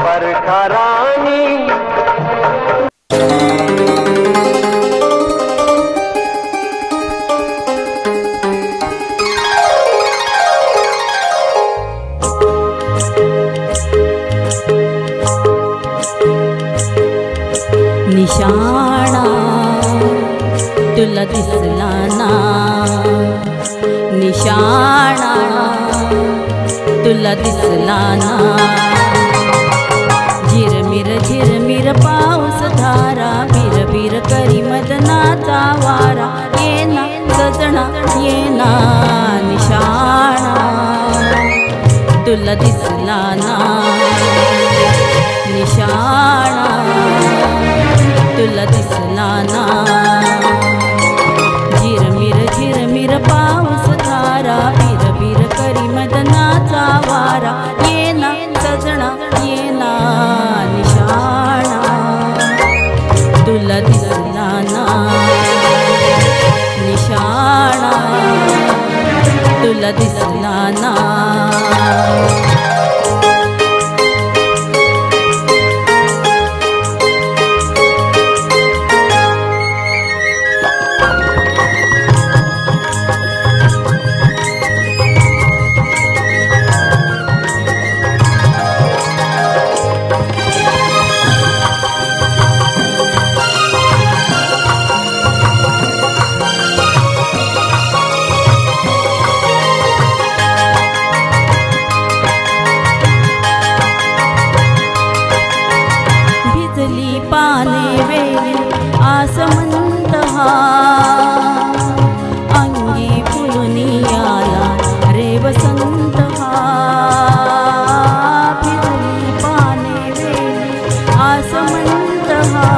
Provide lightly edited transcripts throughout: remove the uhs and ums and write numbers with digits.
परठाराणी निशाणा तुला दिसला ना, निशाणा तुला दिसला ना। झिरमिर पाऊस धारा, बिरबिर करी मदनाचा वारा। ये ना सजना ये ना, निशाणा तुला दिसला ना, निशाणा तुला दिसला ना। झिरमिर पाऊस धारा, बिरबिर करी मदनाचा वारा। ये ना सजना ये ना, निशाणा तुला दिसला ना, निशाणा तुला दिसला ना। पाने वेली आसमंत हा, अंगी फुलुनी आला रे वसंत हा। फिरली पाने वेली आसमंत हा,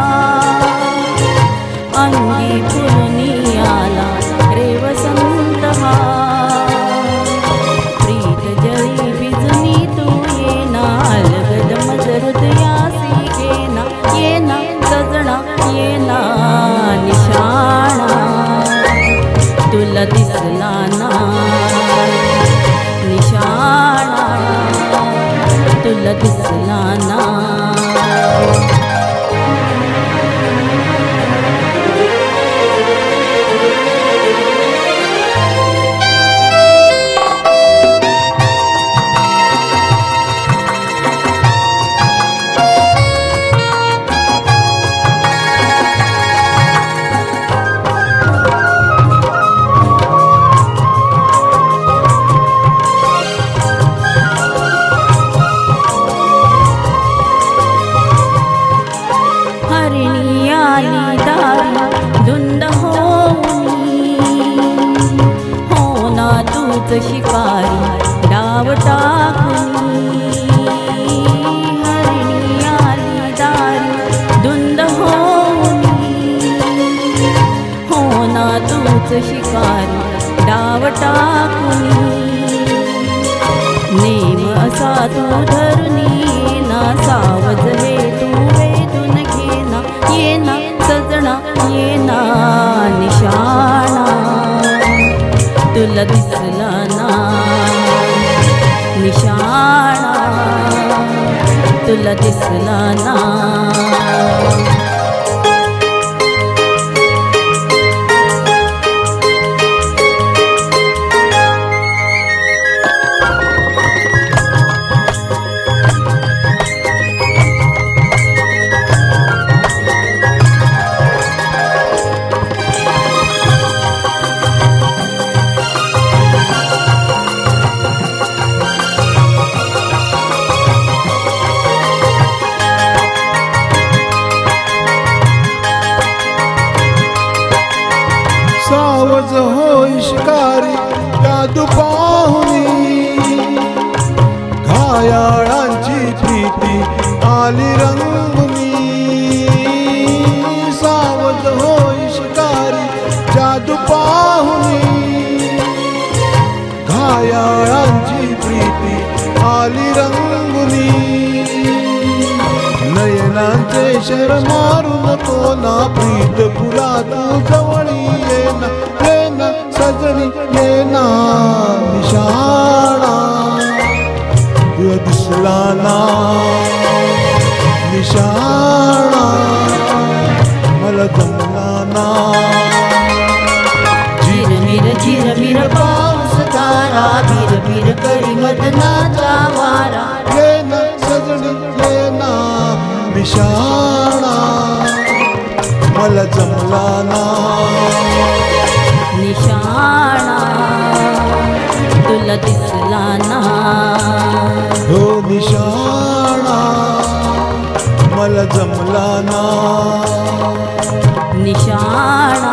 अंगी फुलुनी आला रे वसंत हा। प्रीत जळी बिजनी तू ये ना, अलगद मज हृदयासी घे ना। ये ना सजना ये ना, निशाणा तुला दिसला ना, निशाणा तुला दिसला ना। धुंद होनी हो ना तूच शिकारी डाव टाकूनी। हरणी आली दारी धुंद होनी हो ना तूच शिकारी डाव टाकूनी। नेम असा तू धरुनी ना, सावज हे तू वेधून घे ना। ये ना सजना ये ना, निशाणा तुला दिसला ना, निशाणा तुला दिसला ना। सावज होई शिकारी जादू पाहुनी, घायाळांची प्रीती आली रंगुनी। सावज होई शिकारी जादू पाहुनी, घायाळांची प्रीती आली रंगुनी। नयनांचे शर मारू नको ना, प्रीत पुरा तू जवळी ये ना सजनी ये ना। निशाणा तुला दिसला ना। निशाणा मला जमला ना झिरमिर पाऊस तारा भिर करी मदनाचा वारा ये ना सजनी ये ना निशाणा मला जमला ना निशाणा तुला दिसला ना हो निशाणा मला जमला ना निशाणा